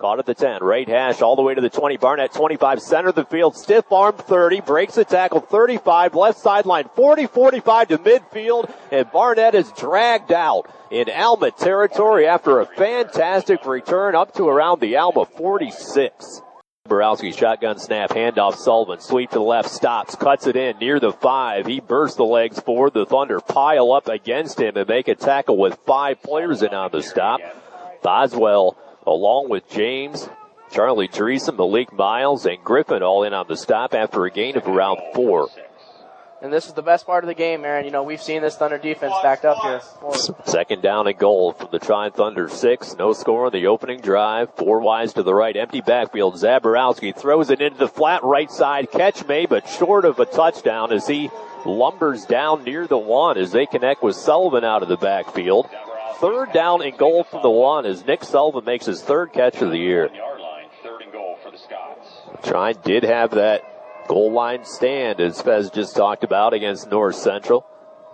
Caught at the 10. Right hash all the way to the 20. Barnett 25. Center of the field. Stiff arm 30. Breaks the tackle 35. Left sideline 40. 45 to midfield. And Barnett is dragged out in Alma territory after a fantastic return up to around the Alma 46. Borowski shotgun snap, handoff Sullivan, sweep to the left, stops, cuts it in near the 5. He bursts the legs forward. The Thunder pile up against him and make a tackle with 5 players in on the stop. Boswell, along with James, Charlie Dreesen, Malik Miles, and Griffin all in on the stop after a gain of around 4. And this is the best part of the game, Aaron. You know, we've seen this Thunder defense backed up here. Second down and goal from the Trine Thunder 6. No score on the opening drive. 4 wides to the right. Empty backfield. Zaborowski throws it into the flat right side. Catch made, but short of a touchdown as he lumbers down near the 1 as they connect with Sullivan out of the backfield. Third down and goal from the 1 as Nick Sullivan makes his 3rd catch of the year. Trine did have that goal line stand, as Fez just talked about, against North Central.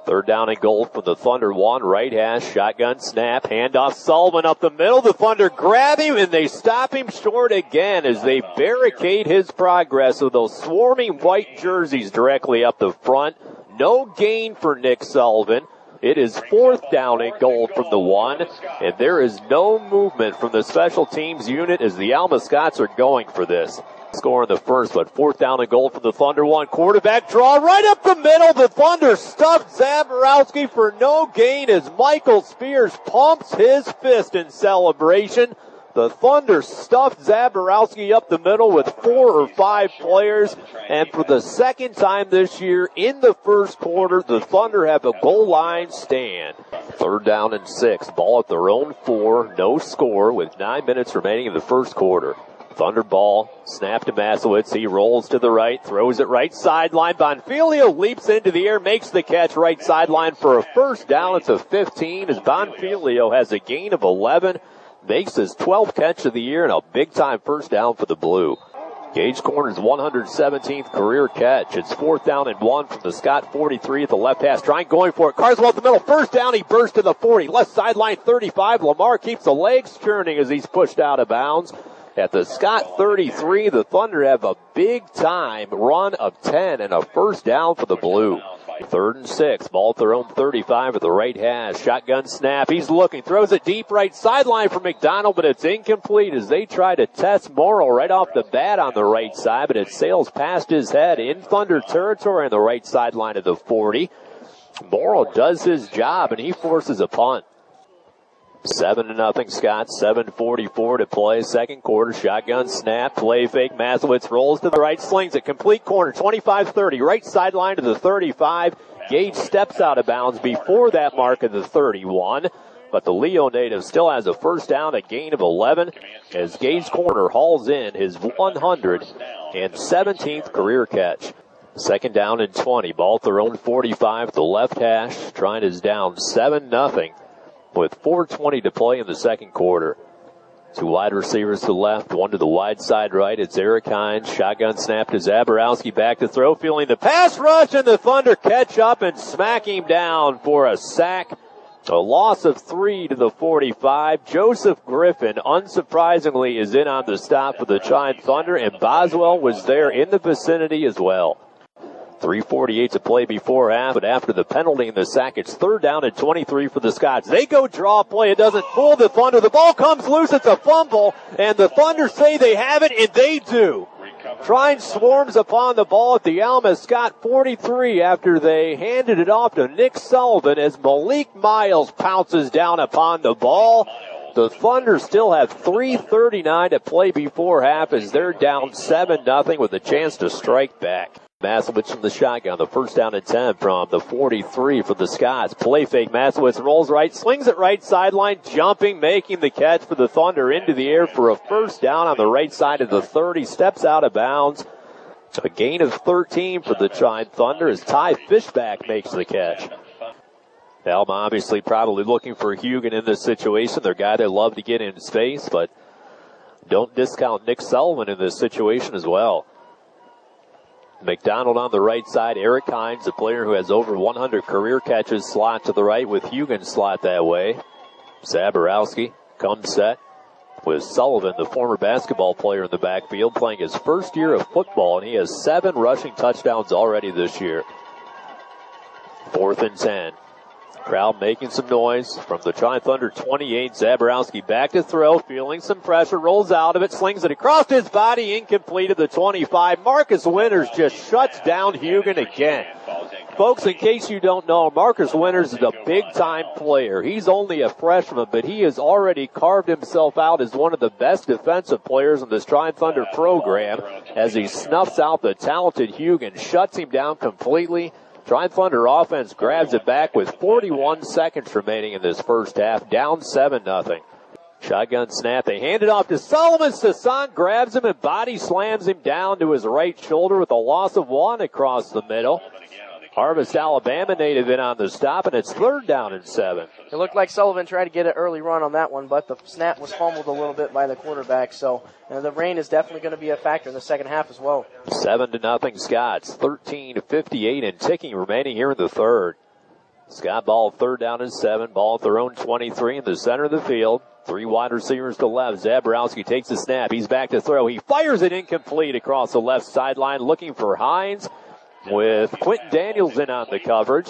Third down and goal from the Thunder 1. Right hash, shotgun snap, handoff Sullivan up the middle. The Thunder grab him, and they stop him short again as they barricade his progress with those swarming white jerseys directly up the front. No gain for Nick Sullivan. It is 4th down and goal from the 1, and there is no movement from the special teams unit as the Alma Scots are going for this. Score in the first, but 4th down and goal from the Thunder 1. Quarterback draw right up the middle. The Thunder stuffed Zaborowski for no gain as Michael Spears pumps his fist in celebration. The Thunder stuffed Zaborowski up the middle with 4 or 5 players. And for the second time this year in the first quarter, the Thunder have a goal line stand. Third down and 6. Ball at their own 4. No score with 9 minutes remaining in the first quarter. Thunder ball, snap to Masowitz. He rolls to the right, throws it right sideline. Bonfilio leaps into the air, makes the catch right sideline for a first down. It's a 15 as Bonfilio has a gain of 11. Makes his 12th catch of the year and a big-time first down for the Blue. Gage Corner's 117th career catch. It's 4th down and 1 from the Scott 43 at the left hash. Trine going for it. Carswell at the middle. First down. He bursts to the 40. Left sideline 35. Lamar keeps the legs churning as he's pushed out of bounds. At the Scott 33, the Thunder have a big-time run of 10 and a first down for the Blue. 3rd and 6. Ball at their own 35 at the right hash. Shotgun snap. He's looking. Throws it deep right sideline for McDonald, but it's incomplete as they try to test Morrow right off the bat on the right side, but it sails past his head in Thunder territory on the right sideline of the 40. Morrow does his job, and he forces a punt. 7-0 Scott, 7:44 to play. Second quarter, shotgun snap, play fake. Masowitz rolls to the right, slings it, complete corner, 25-30, right sideline to the 35. Gage steps out of bounds before that mark of the 31. But the Leo native still has a first down, a gain of 11, as Gage Corner hauls in his 117th career catch. Second down and 20, ball at their own 45, the left hash. Trine is down 7-0. With 4:20 to play in the second quarter. 2 wide receivers to the left, 1 to the wide side right. It's Eric Hines. Shotgun snap to Zaborowski. Back to throw, feeling the pass rush, and the Thunder catch up and smack him down for a sack. A loss of 3 to the 45. Joseph Griffin, unsurprisingly, is in on the stop for the Trine Thunder, and Boswell was there in the vicinity as well. 3:48 to play before half, but after the penalty and the sack, it's 3rd down and 23 for the Scots. They go draw play. It doesn't pull the Thunder. The ball comes loose. It's a fumble, and the Thunder say they have it, and they do. Trine swarms upon the ball at the Alma Scott 43 after they handed it off to Nick Sullivan as Malik Miles pounces down upon the ball. The Thunder still have 3:39 to play before half as they're down 7-0 with a chance to strike back. Masowitz from the shotgun, the first down and 10 from the 43 for the Scots. Play fake, Masowitz rolls right, slings it right sideline, jumping, making the catch for the Thunder into the air for a first down on the right side of the 30, steps out of bounds. A gain of 13 for the Trine Thunder as Ty Fishback makes the catch. Alma obviously probably looking for Hugan in this situation. They're a guy they love to get in space, but don't discount Nick Sullivan in this situation as well. McDonald on the right side. Eric Hines, a player who has over 100 career catches, slot to the right with Hugan slot that way. Zaborowski comes set. with Sullivan, the former basketball player, in the backfield, playing his first year of football, and he has 7 rushing touchdowns already this year. 4th and 10. Crowd making some noise from the Trine Thunder 28. Zaborowski back to throw, feeling some pressure, rolls out of it, slings it across his body, incomplete at the 25. Marcus Winters just shuts down Hugon again. Folks, in case you don't know, Marcus Winters is a big-time player. He's only a freshman, but he has already carved himself out as one of the best defensive players in this Trine Thunder program as he snuffs out the talented Hugon, shuts him down completely. Trine Thunder offense grabs it back with 41 seconds remaining in this first half, down 7-0. Shotgun snap. They hand it off to Solomon. Sasan grabs him and body slams him down to his right shoulder with a loss of 1 across the middle. Harvest, Alabama native in on the stop, and it's 3rd down and 7. It looked like Sullivan tried to get an early run on that one, but the snap was fumbled a little bit by the quarterback, so the rain is definitely going to be a factor in the second half as well. 7-0 Scots, 13:58 and ticking remaining here in the third. Scott ball 3rd down and 7, ball at their own 23 in the center of the field. 3 wide receivers to left. Zaborowski takes the snap. He's back to throw. He fires it incomplete across the left sideline, looking for Hines, with Quentin Daniels in on the coverage.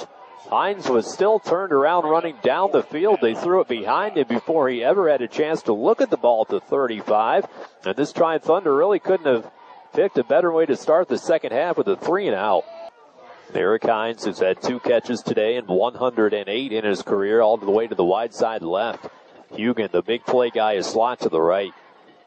Hines was still turned around running down the field. They threw it behind him before he ever had a chance to look at the ball at the 35. And this Trine Thunder really couldn't have picked a better way to start the second half with a 3-and-out. Eric Hines has had 2 catches today and 108 in his career, all the way to the wide side left. Hugon, the big play guy, is slot to the right.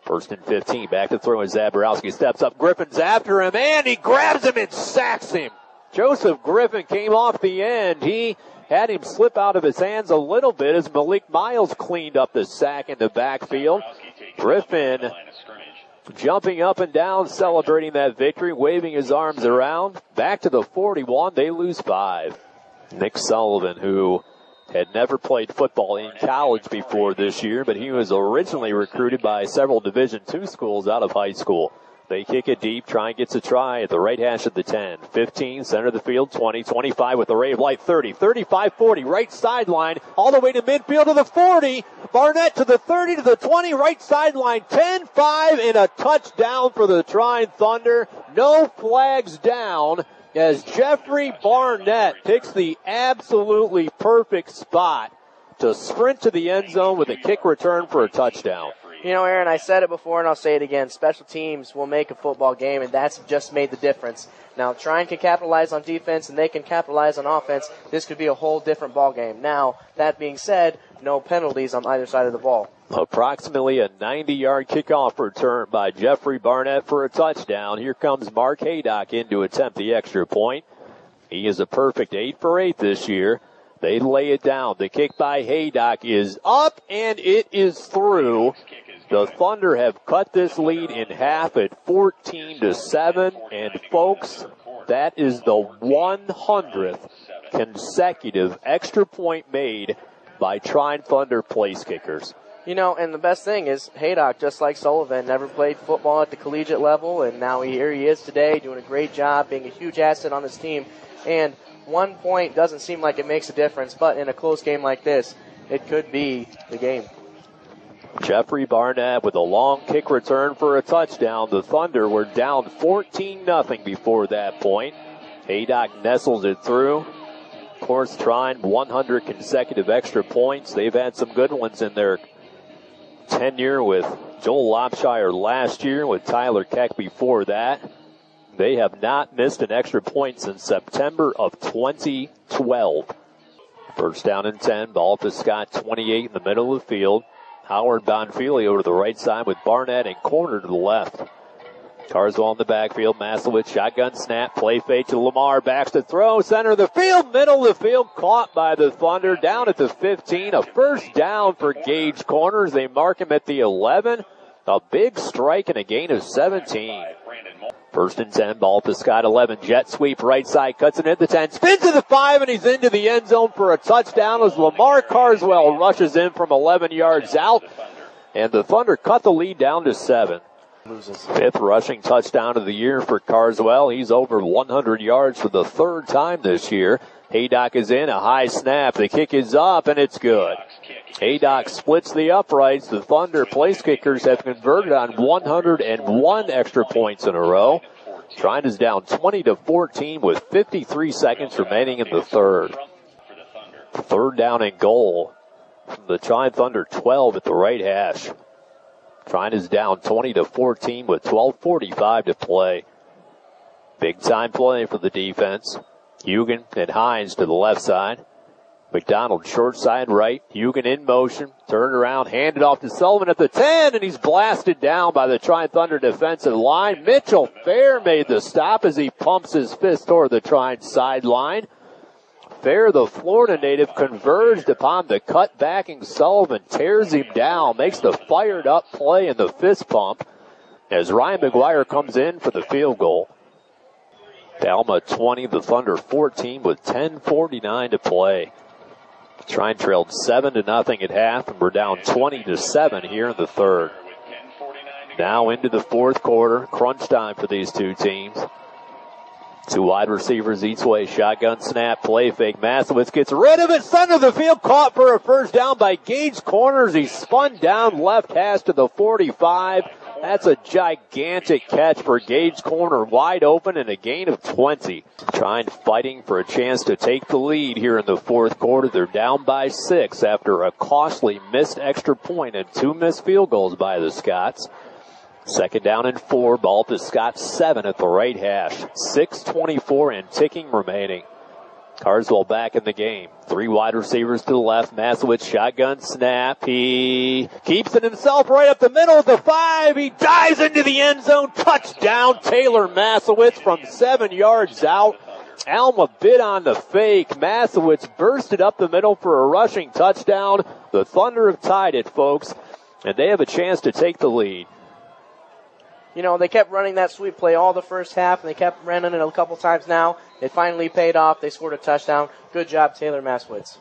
1st and 15, back to throw as Zaborowski steps up. Griffin's after him, and he grabs him and sacks him. Joseph Griffin came off the end. He had him slip out of his hands a little bit as Malik Miles cleaned up the sack in the backfield. Griffin jumping up and down, celebrating that victory, waving his arms around. Back to the 41, they lose 5. Nick Sullivan, who had never played football in college before this year, but he was originally recruited by several Division II schools out of high school. They kick it deep. Trine gets a try at the right hash of the 10. 15, center of the field, 20, 25 with a ray of light, 30, 35, 40, right sideline, all the way to midfield to the 40. Barnett to the 30, to the 20, right sideline, 10-5, and a touchdown for the Trine Thunder. No flags down as Jeffrey Barnett picks the absolutely perfect spot to sprint to the end zone with a kick return for a touchdown. You know, Aaron, I said it before and I'll say it again. Special teams will make a football game, and that's just made the difference. Now, Trine can capitalize on defense and they can capitalize on offense. This could be a whole different ball game. Now, that being said, no penalties on either side of the ball. Approximately a 90-yard kickoff return by Jeffrey Barnett for a touchdown. Here comes Mark Haydock in to attempt the extra point. He is a perfect 8 for 8 this year. They lay it down. The kick by Haydock is up, and it is through. The Thunder have cut this lead in half at 14-7, and folks, that is the 100th consecutive extra point made by Trine Thunder place kickers. You know, and the best thing is Haydock, just like Sullivan, never played football at the collegiate level, and now here he is today doing a great job, being a huge asset on this team. And 1 point doesn't seem like it makes a difference, but in a close game like this, it could be the game. Jeffrey Barnett with a long kick return for a touchdown. The Thunder were down 14-0 before that point. Haydock nestles it through. Of course, Trine 100 consecutive extra points. They've had some good ones in their tenure with Joel Lopshire last year, with Tyler Keck before that. They have not missed an extra point since September of 2012. 1st down and 10. Ball to Scott, 28 in the middle of the field. Howard Bonfili over to the right side with Barnett and corner to the left. Carswell in the backfield. Maslowitz, shotgun snap, play fake to Lamar, backs to throw, center of the field, middle of the field, caught by the Thunder, down at the 15. A 1st down for Gage Corners. They mark him at the 11. A big strike and a gain of 17. 1st and 10, ball to Scott, 11. Jet sweep, right side, cuts it at the 10, spins to the 5, and he's into the end zone for a touchdown as Lamar Carswell rushes in from 11 yards out. And the Thunder cut the lead down to 7. 5th rushing touchdown of the year for Carswell. He's over 100 yards for the 3rd time this year. Haydock is in, a high snap. The kick is up, and it's good. Haydock splits the uprights. The Thunder place kickers have converted on 101 extra points in a row. Trine is down 20-14 with 53 seconds remaining in the third. Third down and goal from the Trine Thunder 12 at the right hash. Trine is down 20-14 with 12:45 to play. Big time play for the defense. Hugan and Hines to the left side. McDonald short side right. Hugan in motion. Turned around, handed off to Sullivan at the 10, and he's blasted down by the Trine Thunder defensive line. Mitchell Fair made the stop as he pumps his fist toward the Trine sideline. Fair, the Florida native, converged upon the cut-backing Sullivan, tears him down, makes the fired-up play in the fist pump as Ryan McGuire comes in for the field goal. Alma 20, the Thunder 14 with 10:49 to play. Trine trailed 7-0 at half, and we're down 20-7 here in the third. Now into the fourth quarter, crunch time for these two teams. Two wide receivers each way, shotgun snap, play fake. Masowitz gets rid of it, center of the field, caught for a first down by Gage Corners. He spun down left hash to the 45. That's a gigantic catch for Gage Corner, wide open, and a gain of 20. Trine fighting for a chance to take the lead here in the fourth quarter. They're down by 6 after a costly missed extra point and 2 missed field goals by the Scots. Second down and 4, ball to Scott 7 at the right hash. 6:24 and ticking remaining. Carswell back in the game. 3 wide receivers to the left. Masowitz shotgun snap. He keeps it himself right up the middle of the 5. He dives into the end zone. Touchdown, Taylor Masowitz from 7 yards out. Alma bid on the fake. Masowitz bursted up the middle for a rushing touchdown. The Thunder have tied it, folks, and they have a chance to take the lead. You know, they kept running that sweep play all the first half, and they kept running it a couple times now. It finally paid off. They scored a touchdown. Good job, Taylor Masowitz.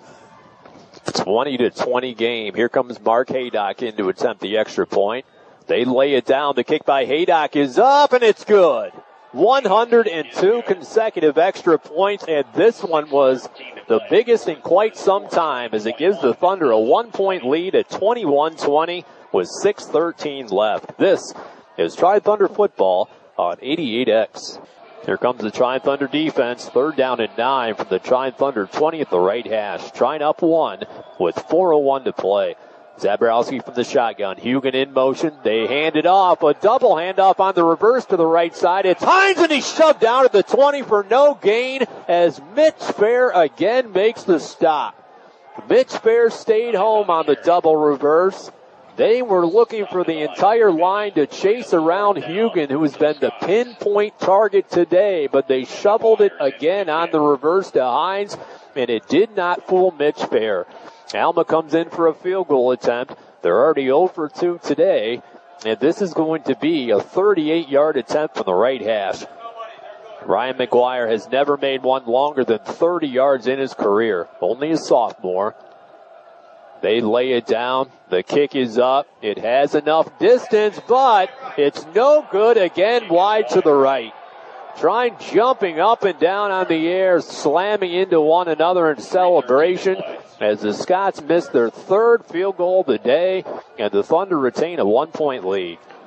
20-20 game. Here comes Mark Haydock in to attempt the extra point. They lay it down. The kick by Haydock is up, and it's good. 102 consecutive extra points, and this one was the biggest in quite some time as it gives the Thunder a 1-point lead at 21-20 with 6:13 left. This is Trine Thunder football on 88X. Here comes the Trine Thunder defense. Third down and 9 from the Trine Thunder 20 at the right hash. Trine up 1 with 4:01 to play. Zabrowski from the shotgun. Hugan in motion. They hand it off. A double handoff on the reverse to the right side. It's Hines, and he's shoved down at the 20 for no gain as Mitch Fair again makes the stop. Mitch Fair stayed home on the double reverse. They were looking for the entire line to chase around Hugan, who has been the pinpoint target today, but they shoveled it again on the reverse to Hines, and it did not fool Mitch Fair. Alma comes in for a field goal attempt. They're already 0 for 2 today, and this is going to be a 38-yard attempt from the right hash. Ryan McGuire has never made one longer than 30 yards in his career, only a sophomore. They lay it down. The kick is up. It has enough distance, but it's no good. Again, wide to the right. Trine jumping up and down on the air, slamming into one another in celebration as the Scots missed their third field goal of the day, and the Thunder retain a 1-point lead.